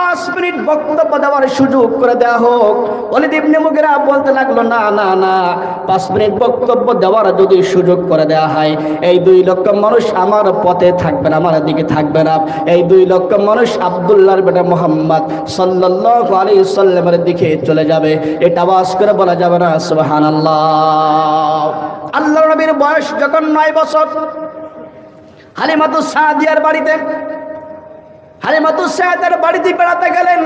5 minute বক্তব্য দেওয়ার সুযোগ করে দেওয়া হোক। ওয়ালিদ ইবনে মুগিরা বলতে লাগলো, না না না, 5 মিনিট বক্তব্য দেওয়ার যদি সুযোগ করে দেওয়া হয়, এই 2 লক্ষ মানুষ আমার পথে থাকবে না, আমার দিকে থাকবে না। এই 2 লক্ষ মানুষ আব্দুল্লাহর বেটা মুহাম্মদ সাল্লাল্লাহু আলাইহি সাল্লামের দিকে চলে যাবে। এটা আওয়াজ করে বলা যাবে না সুবহানাল্লাহ। আল্লাহর নবীর বয়স যখন 9 বছর, হালিমাতুস সাদিয়ার বাড়িতে, হালিমাতুস সাদিয়ার বাড়িতে বেড়াতে গেলেন।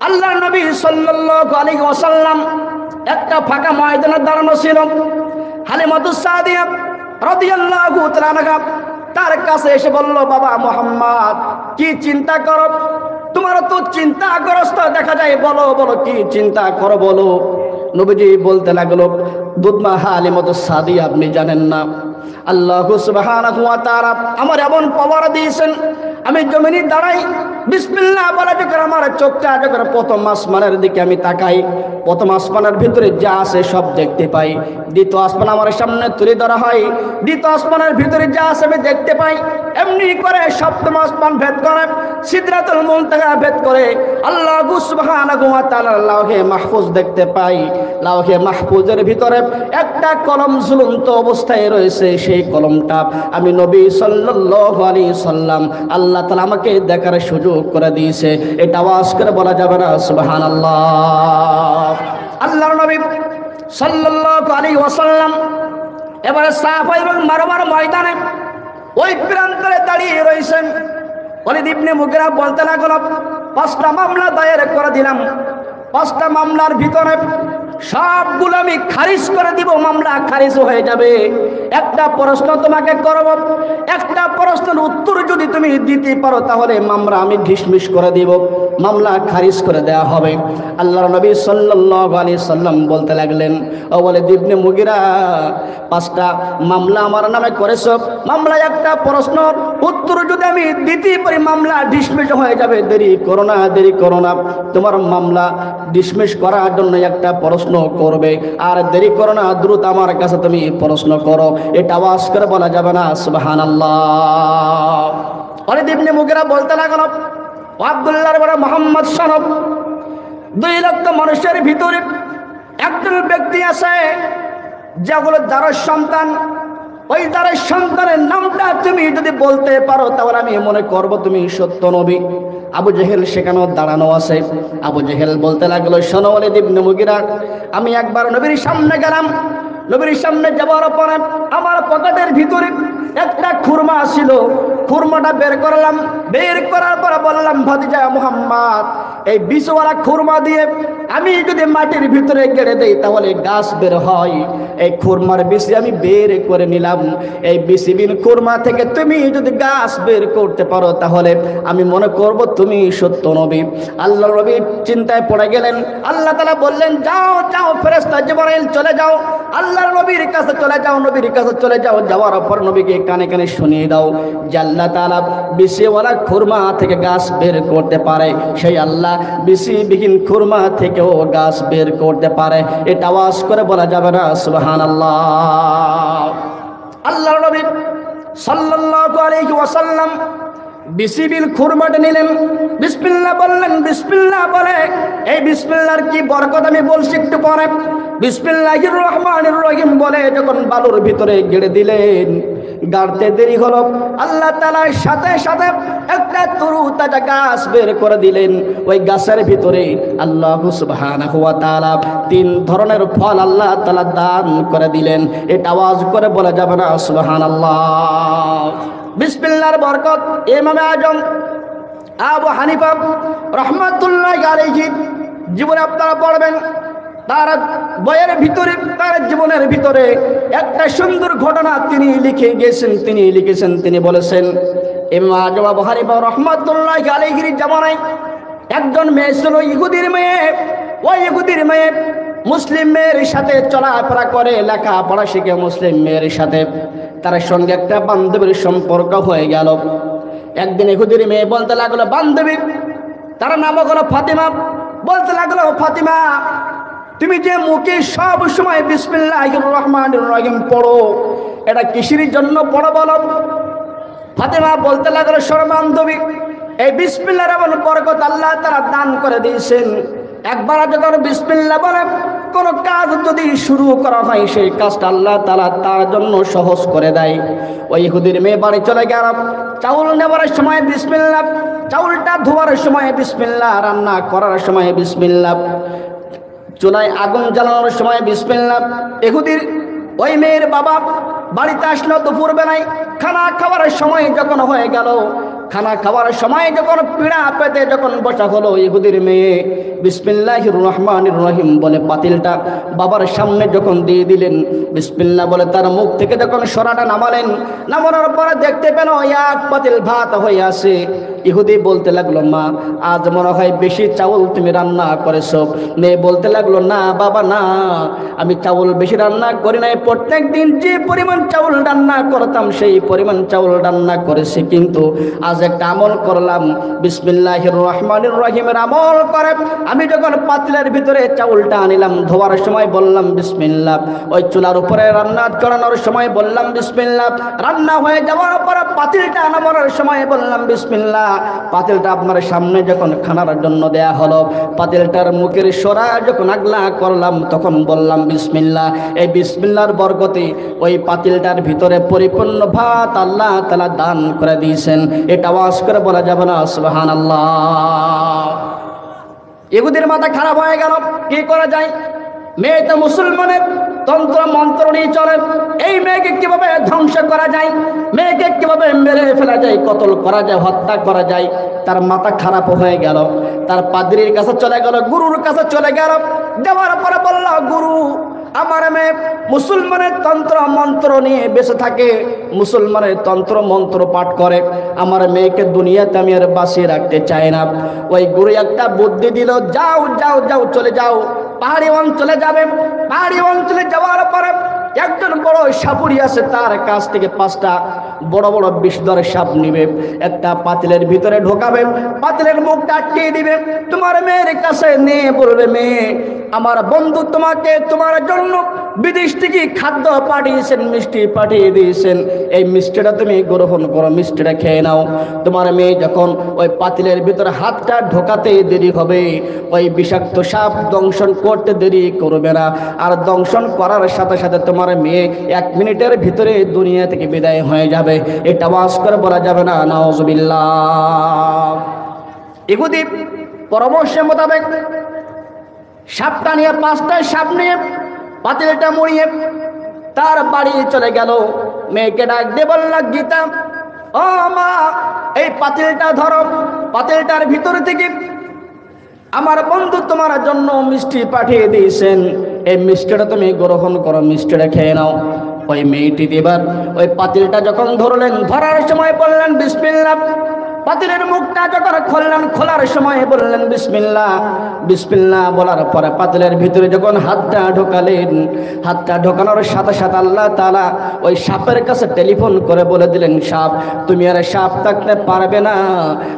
আল্লাহর নবী সাল্লাল্লাহু আলাইহি ওয়াসাল্লাম একটা ফাঁকা ময়দানে দাঁড়ানো ছিল। হালিমাতুস সাদিয়া রাদিয়াল্লাহু তাআলা আনহা তার কাছে এসে বলল, বাবা মুহাম্মদ, কি চিন্তা করো? তোমার তো চিন্তাগ্রস্ত দেখা যায়, বলো বলো কি চিন্তা করো বলো। নবীজি বলতে লাগলো, দুধমা হালিমাতুস সাদিয়া, আপনি জানেন না আল্লাহ সুবহানাহু ওয়া তাআলা আমার এমন পাওয়ার দিয়েছেন, আমি জমিনে দাঁড়াই, বিসমিল্লাহ বলে যখন আমার চোখটা যখন প্রথম আসমানের দিকে আমি তাকাই, প্রথম আসমানের ভিতরে যা আছে সব দেখতে পাই। দ্বিতীয় আসমান আমার সামনে তুলে ধরা হয়, দ্বিতীয় আসমানের ভিতরে যা আছে আমি দেখতে পাই। এমনি করে সপ্তম আসমান ভেদ করে, সিদরাতুল মুনতাহা ভেদ করে আল্লাহ সুবহানাহু ওয়া তাআলা লাওহে মাহফুজ দেখতে পাই। লাওহে মাহফুজের ভিতরে একটা কলম ঝুলন্ত অবস্থায় রয়েছে, সেই কলমটা আমি নবী সাল্লাল্লাহু আলাইহি সাল্লাম আল্লাহ তাআলা আমাকে দেখার সুযোগ করে দিয়েছে। এটা আওয়াজ করে বলা যাবে না সুবহানাল্লাহ। আল্লাহর নবী সাল্লাল্লাহু আলাইহি ওয়াসাল্লাম এবারে সাফা এবং মারওয়ার ময়দানে ওই প্রান্তরে দাঁড়িয়ে রয়েছেন। ওয়ালিদ ইবনে মুগিরা বলতে লাগলো, 5টা মামলা দায়ের করে দিলাম, 5টা মামলার ভিতরে সবগুলো আমি খারিজ করে দিব, মামলা খারিজ হয়ে যাবে। একটা প্রশ্ন তোমাকে করব, একটা প্রশ্নের উত্তর যদি তুমি দিতে পারো তাহলে মামলা আমি ঢিসমিস করে দিব, মামলা খারিজ করে দেওয়া হবে। আল্লাহর নবী সাল্লাল্লাহু আলাইহি সাল্লাম বলতে লাগলেন, ও ওয়ালিদ ইবনে মুগিরা, 5টা মামলা আমার নামে করেছ, মামলা একটা প্রশ্ন উত্তর যদি আমি দিতে পারি মামলা ডিসমিস হয়ে যাবে। দেরি করো না, দেরি করো না, তোমার মামলা ডিসমিস করার জন্য একটা প্রশ্ন করবে, আর দেরি করো না, দ্রুত আমার কাছে তুমি প্রশ্ন করো। এটা আওয়াজ করে বলা যাবে না সুবহানাল্লাহ। ওয়ালিদ ইবনে মুগিরা বলতে লাগলো, আব্দুল্লাহর বড় মুহাম্মদ সাহেব, 2 লক্ষ মানুষের ভিতরে একজন ব্যক্তি আছে যেগুলো যার সন্তান, ওই যার সন্তানের নামটা তুমি যদি বলতে পারো তাহলে আমি মনে করব তুমি সত্য নবী। আবু জেহেল সেখানেও দাঁড়ানো আছে। আবু জেহেল বলতে লাগলো, শোনো ওয়ালিদ ইবনে মুগিরা, আমি একবার নবীর সামনে গেলাম, নবীর সামনে যাওয়ার পরে আমার পকেটের ভিতরে একটা খুরমা ছিল, খুরমাটা বের করলাম, বের করার পরে বললাম, ভাতিজা মুহাম্মদ, এই বিষওয়ালা খুরমা দিয়ে আমি যদি মাটির ভিতরে গেড়ে দেই তাহলে গাছ বের হয়। এই খুরমার বিচি আমি বের করে নিলাম, এই বিচিবিন খুরমা থেকে তুমি যদি গাছ বের করতে পারো তাহলে আমি মনে করব তুমি সত্য নবী। আল্লাহ নবী চিন্তায় পড়ে গেলেন। আল্লাহ তাআলা বললেন, যাও যাও ফেরেশতা জিবরাইল চলে যাও, আল্লাহর নবীর কাছে চলে যাও, নবীর কাছে চলে যাও। যাওয়ার পর নবীকে কানে কানে শুনিয়ে দাও যে আল্লাহ তাআলা বিচিওয়ালা খুরমা থেকে গাছ বের করতে পারে, সেই আল্লাহ বিচিবিহীন খুরমা থেকেও গাছ বের করতে পারে। এটা আওয়াজ করে বলা যাবে না সুবহানাল্লাহ। আল্লাহর নবী সাল্লাল্লাহু আলাইহি ওয়াসাল্লাম বিচিবিল খুরমাটা নিলেন, বিসমিল্লাহ বললেন, বিসমিল্লাহ বলে এই বিসমিল্লাহর কি বরকত আমি বলছি একটু পরে। বিসমিল্লাহির রহমানির রহিম বলে যখন বালুর ভিতরে গেড়ে দিলেন, গাড়তে দেরি হলো, আল্লাহ তাআলার সাথে সাথে একটা তরু তাজা গাছ বের করে দিলেন। ওই গাছের ভিতরে আল্লাহ সুবহানাহু ওয়া তাআলা 3 ধরনের ফল আল্লাহ তাআলা দান করে দিলেন। এটা আওয়াজ করে বলা যাবে না সুবহানাল্লাহ। বিসমিল্লাহর বরকত ইমাম আজম আবু হানিফা রাহমাতুল্লাহি আলাইহি জীবনে আপনারা পড়বেন, তার বইয়ের ভিতরে, তার জীবনের ভিতরে একটা সুন্দর ঘটনা তিনি লিখে গেছেন, তিনি লিখেছেন, তিনি বলেছেন, ইমাম আজম আবু হানিফা রাহমাতুল্লাহি আলাইহির জামানায় একজন মেয়ে ছিল, ইহুদির মেয়ে। ওই ইহুদির মেয়ে মুসলিম মেয়ের সাথে চলাফেরা করে, লেখাপড়া শিখে মুসলিম মেয়ের সাথে তার সঙ্গে একটা বান্ধবীর সম্পর্ক হয়ে গেল। একদিন ইহুদির মেয়ে বলতে লাগলো, বান্ধবী, তার নাম হলো ফাতিমা, বলতে লাগলো, ফাতিমা, তুমি যে মুখে সব সময় বিসমিল্লাহির রহমানির রহিম পড়ো, এটা কিসের জন্য পড়ো বলো? ফাতিমা বলতে লাগলো, শোনো বান্ধবী, এই বিসমিল্লাহর এমন বরকত আল্লাহ তাআলা দান করে দিয়েছেন। একবার যখন বিসমিল্লাহ বলে কোন কাজ যদি শুরু করা হয় সেই কাজটা আল্লাহ তাআলা তার জন্য সহজ করে দেয়। ওই ইহুদির মেয়ে বাড়ি চলে গেল, চাউল নেবার সময় বিসমিল্লাহ, চাউলটা ধোয়ার সময় বিসমিল্লাহ, রান্না করার সময় বিসমিল্লাহ, চুলায় আগুন জ্বালানোর সময় বিসমিল্লাহ। ইহুদির ওই মেয়ের বাবা বাড়িতে আসলো দুপুর বেলায়, খানা খাওয়ার সময় যখন হয়ে গেল, খানা খাওয়ার সময় যখন পিড়া পেতে যখন বসা হলো, ইহুদির মেয়ে বিসমিল্লাহির রহমানির রহিম বলে পাতিলটা বাবার সামনে যখন দিয়ে দিলেন, বিসমিল্লাহ বলে তার মুখ থেকে যখন সরাটা নামালেন, নামানোর পরে দেখতে পেল এক পাতিল ভাত হয়ে আসে। ইহুদি বলতে লাগলো, মা আজ মনে হয় বেশি চাউল তুমি রান্না করেছো। মেয়ে বলতে লাগলো, না বাবা না, আমি চাউল বেশি রান্না করি নাই, প্রত্যেক দিন যে পরিমাণ চাউল রান্না করতাম সেই পরিমাণ চাউল রান্না করেছি, কিন্তু আজ একটা আমল করলাম, বিসমিল্লাহির রহমানির রহিমের আমল করে আমি যখন পাতিলের ভিতরে চাউলটা আনিলাম, ধোয়ার সময় বললাম বিসমিল্লাহ, ওই চুলার উপরে রান্না করানোর সময় বললাম বিসমিল্লাহ, রান্না হয়ে যাওয়ার পরে পাতিলটা নামানোর সময় বললাম বিসমিল্লাহ, পাতিলটা আপনার সামনে যখন খানার জন্য দেয়া হলো, পাতিলটার মুখের সরা যখন আগলা করলাম তখন বললাম বিসমিল্লাহ। এই বিসমিল্লাহর বরকতে ওই পাতিলটার ভিতরে পরিপূর্ণ ভাত আল্লাহ তাআলা দান করে দিয়েছেন। এটা আওয়াজ করে বলা যাবে না সুবহানাল্লাহ? ইহুদির মাথা খারাপ হয়ে গেল, কি করা যায়? মেয়ে তো মুসলমানের তন্ত্র মন্ত্র নিয়ে চলে, এই মেয়েকে কিভাবে ধ্বংস করা যায়, মেয়েকে কিভাবে মেরে ফেলা যায়, কতল করা যায়, হত্যা করা যায়। তার মাথা খারাপ হয়ে গেল, তার পাদ্রীর কাছে চলে গেল, গুরুর কাছে চলে গেল। যাওয়ার পরে বলল, গুরু আমার মেয়ে মুসলমানের তন্ত্র মন্ত্র নিয়ে বেঁচে থাকে, মুসলমানের তন্ত্র মন্ত্র পাঠ করে, আমার মেয়েকে দুনিয়াতে আমি আর বাঁচিয়ে রাখতে চাই না। ওই গুরু একটা বুদ্ধি দিল, যাও যাও যাও চলে যাও, পাহাড়ি অঞ্চলে যাবে। পাহাড়ি অঞ্চলে যাওয়ার পরে একজন বড় সাপুরি আছে, তার কাছ থেকে 5টা বড় বড় বিষধর সাপ নিবে, একটা পাতিলের ভিতরে ঢোকাবে, পাতিলের মুখটা আটকে দিবে, তোমার মেয়ের কাছে নিয়ে বলবে, মেয়ে আমার বন্ধু তোমাকে তোমার জন্য বিদেশ থেকে খাদ্য পাঠিয়েছেন, মিষ্টি পাঠিয়ে দিয়েছেন, এই মিষ্টিটা তুমি গ্রহণ করো, মিষ্টিটা খেয়ে নাও। তোমার মেয়ে যখন ওই পাতিলের ভিতরে হাতটা ঢোকাতে দেরি হবে, ওই বিষাক্ত সাপ দংশন করতে দেরি করবে না, আর দংশন করার সাথে সাথে তোমার মেয়ে 1 মিনিটের ভিতরে দুনিয়া থেকে বিদায় হয়ে যাবে। এটা আওয়াজ করে বলা যাবে না নাউজুবিল্লাহ? ইহুদি পরামর্শের মোতাবেক সাপটা নিয়ে, 5টা সাপ নিয়ে পাতিলটা মুড়িয়ে তার বাড়ি চলে গেল। মেয়েকে ডাক দিয়ে বলল, গীতা ও মা, এই পাতিলটা ধরো, পাতিলটার ভিতর থেকে আমার বন্ধু তোমার জন্য মিষ্টি পাঠিয়ে দিয়েছেন, এই মিষ্টিটা তুমি গ্রহণ করো, মিষ্টিটা খেয়ে নাও। ওই মেয়েটি এবার ওই পাতিলটা যখন ধরলেন, ধরার সময় বললেন বিসমিল্লাহ, পাতিলের মুখটা যখন খুললেন, খোলার সময় বললেন বিসমিল্লাহ, বিসমিল্লাহ বলার পরে পাতিলের ভিতরে যখন হাতটা ঢোকালেন, হাতটা ঢোকানোর সাথে সাথে আল্লাহ তাআলা ওই সাপের কাছে টেলিফোন করে বলে দিলেন, সাপ তুমি আর সাপ থাকতে পারবে না,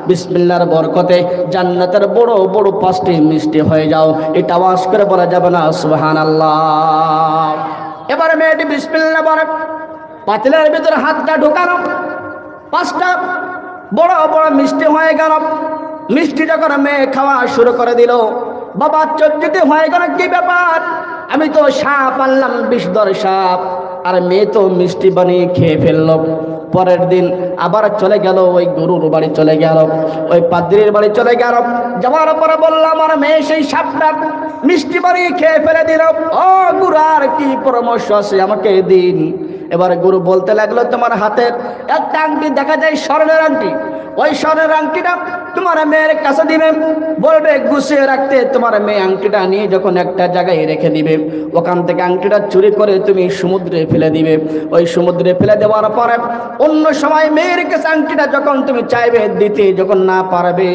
বিসমিল্লাহর বরকতে জান্নাতের বড় বড় 5টি মিষ্টি হয়ে যাও। এটা আওয়াজ করে বলা যাবে না সুবহানাল্লাহ? এবারে মেয়েটি বিসমিল্লাহ বলে পাতিলের ভিতরে হাতটা ঢোকানো, 5টা বড় বড় মিষ্টি হয়ে গেল। মিষ্টি যখন মেয়ে খাওয়া শুরু করে দিল, বাবা চর্চিত হয়ে গেল, কি ব্যাপার, আমি তো সাপ আনলাম, বিষধর সাপ, আর মেয়ে তো মিষ্টি বানিয়ে খেয়ে ফেলল। পরের দিন আবার চলে গেল, ওই গরুর বাড়ি চলে গেল, ওই পাদ্রীর বাড়ি চলে গেল। যাওয়ার পরে বললাম, আমার মেয়ে সেই সাপটা মিষ্টি বানিয়ে খেয়ে ফেলে দিল, ও গুরু আর কি পরামর্শ আছে আমাকে দিন। এবার গুরু বলতে লাগলো, তোমার হাতের একটা আংটি দেখা যায়, স্বর্ণের আংটি, ওই স্বর্ণের আংটিটা তোমার মেয়ের কাছে দিবে, বলবে গুছিয়ে রাখতে। তোমার মেয়ে আংটিটা নিয়ে যখন একটা জায়গায় রেখে দিবে, ওখান থেকে আংটিটা চুরি করে তুমি সমুদ্রে ফেলে দিবে। ওই সমুদ্রে ফেলে দেওয়ার পরে অন্য সময় মেয়ের কাছে আংটিটা যখন তুমি চাইবে দিতে, যখন না পারবে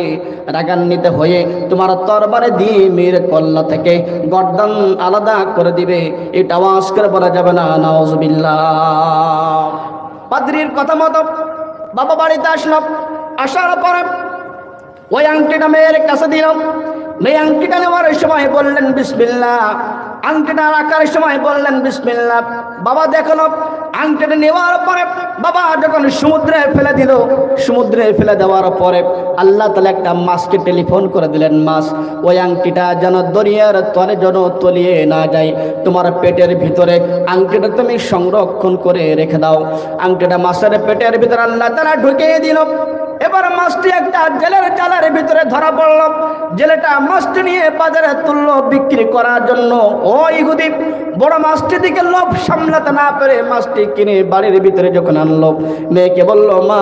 রাগান্বিত হয়ে তোমার তরবারে দিয়ে মেয়ের কল্লা থেকে গর্দান আলাদা করে দিবে। এটা আওয়াজ করে বলা যাবে না নাউজুবিল্লাহ? পাদ্রীর কথা মতো বাবা বাড়িতে আসলো, আসার পরে ওই আংটিটা মেয়ের কাছে দিলাম। মেয়ে আংটিটা নেওয়ার সময় বললেন বিসমিল্লাহ, আংটিটা রাখার সময় বললেন বিসমিল্লাহ। বাবা দেখলো আংটিটা নেওয়ার পরে বাবা যখন সমুদ্রে ফেলে দিল, সমুদ্রে ফেলে দেওয়ার পরে আল্লাহ তাআলা একটা মাছকে টেলিফোন করে দিলেন, মাছ ওই আংটিটা যেন দরিয়ার তলে যেন তলিয়ে না যায়, তোমার পেটের ভিতরে আংটিটা তুমি সংরক্ষণ করে রেখে দাও। আংটিটা মাছের পেটের ভিতরে আল্লাহ তাআলা ঢুকিয়ে দিল। এবার মাছটি একটা জেলের জালের ভিতরে ধরা পড়ল। জেলেটা মাছটি নিয়ে বাজারে তুললো বিক্রি করার জন্য। ও ইহুদি বড় মাছটি দিকে লোভ সামলাতে না পেরে মাছটি কিনে বাড়ির ভিতরে যখন আনলো, মেয়েকে বলল, মা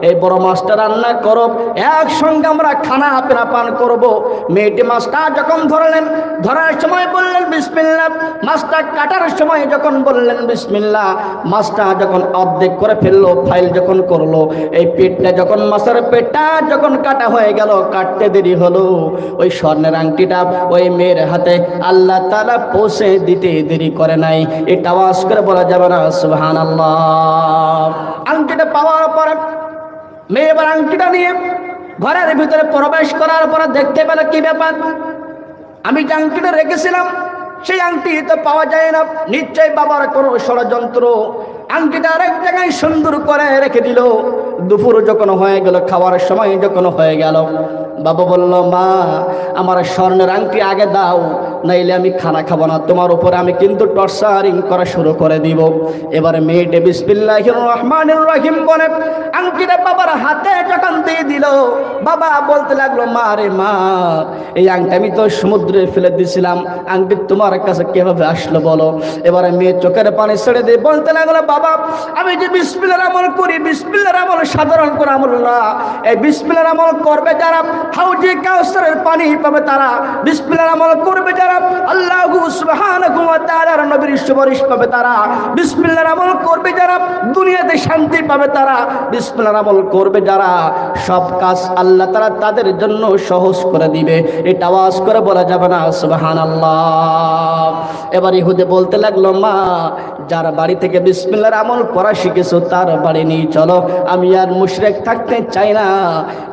এই বড় মাছটা রান্না করো, একসঙ্গে আমরা খানা পেনা পান করব। মেয়েটি মাছটা যখন ধরলেন, ধরার সময় বললেন বিসমিল্লাহ, মাছটা কাটার সময় যখন বললেন বিসমিল্লাহ, মাছটা যখন অর্ধেক করে ফেললো, ফাইল যখন করলো, এই পেটটা যখন মাছের পেটটা যখন কাটা হয়ে গেল, কাটতে দেরি হলো, ওই স্বর্ণের আংটিটা ওই মেয়ের হাতে আল্লাহ তাআলা পৌঁছে দিতে দেরি করে নাই। এটা আওয়াজ করে বলা যাবে না সুবহানাল্লাহ। আংটিটা পাওয়ার পরে মেয়ে এবার আংটিটা নিয়ে ঘরের ভিতরে প্রবেশ করার পরে দেখতে পেল কি ব্যাপার, আমি যে আংটিটা রেখেছিলাম সেই আংটি তো পাওয়া যায় না, নিশ্চয়ই বাবার কোনো ষড়যন্ত্র। আংটিটা আরেক জায়গায় সুন্দর করে রেখে দিল। দুপুর যখন হয়ে গেল, খাওয়ার সময় যখন হয়ে গেল, বাবা বলল, মা আমার স্বর্ণের আংটি আগে দাও, নাইলে আমি খানা খাবো না, তোমার উপরে আমি কিন্তু টর্চারিং করা শুরু করে দিব। এবারে মেয়েটে বিসমিল্লাহির রহমানির রহিম বলে আংটিটা বাবার হাতে যখন দিয়ে দিল, বাবা বলতে লাগলো, মা রে মা, এই আংটি আমি তো সমুদ্রে ফেলে দিয়েছিলাম, আংটি তোমার কাছে কিভাবে আসলো বলো। এবারে মেয়ে চোখের পানি ছেড়ে দিয়ে বলতে লাগলো, বাবা আমি যে বিসমিল্লাহর আমল করি, বিসমিল্লাহর আমল সাধারণ করে আমল না, এই বিসমিল্লাহর আমল করবে যারা হাউজে কাউসারের পানি পাবে তারা, বিসমিল্লাহর আমল করবে যারা আল্লাহু সুবহানাহু ওয়া তাআলার নবীর সুপারিশ পাবে তারা, বিসমিল্লাহর আমল করবে যারা দুনিয়াতে শান্তি পাবে তারা, বিসমিল্লাহর আমল করবে যারা সব কাজ আল্লাহ তাআলা তাদের জন্য সহজ করে দিবে। এটা আওয়াজ করে বলা যাবে না সুবহানাল্লাহ। এবার ইহুদি বলতে লাগলো, মা যার বাড়ি থেকে বিসমিল্লাহর আমল করা শিখেছো তার বাড়ি নিয়ে চলো, আমি আর মুশরিক থাকতে চাই না,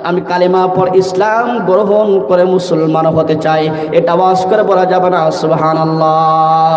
আমি কালেমা পড়ে ইসলাম গ্রহণ করে মুসলমান হতে চাই। এটা আওয়াজ করে বলা যাবে না সুবহানাল্লাহ।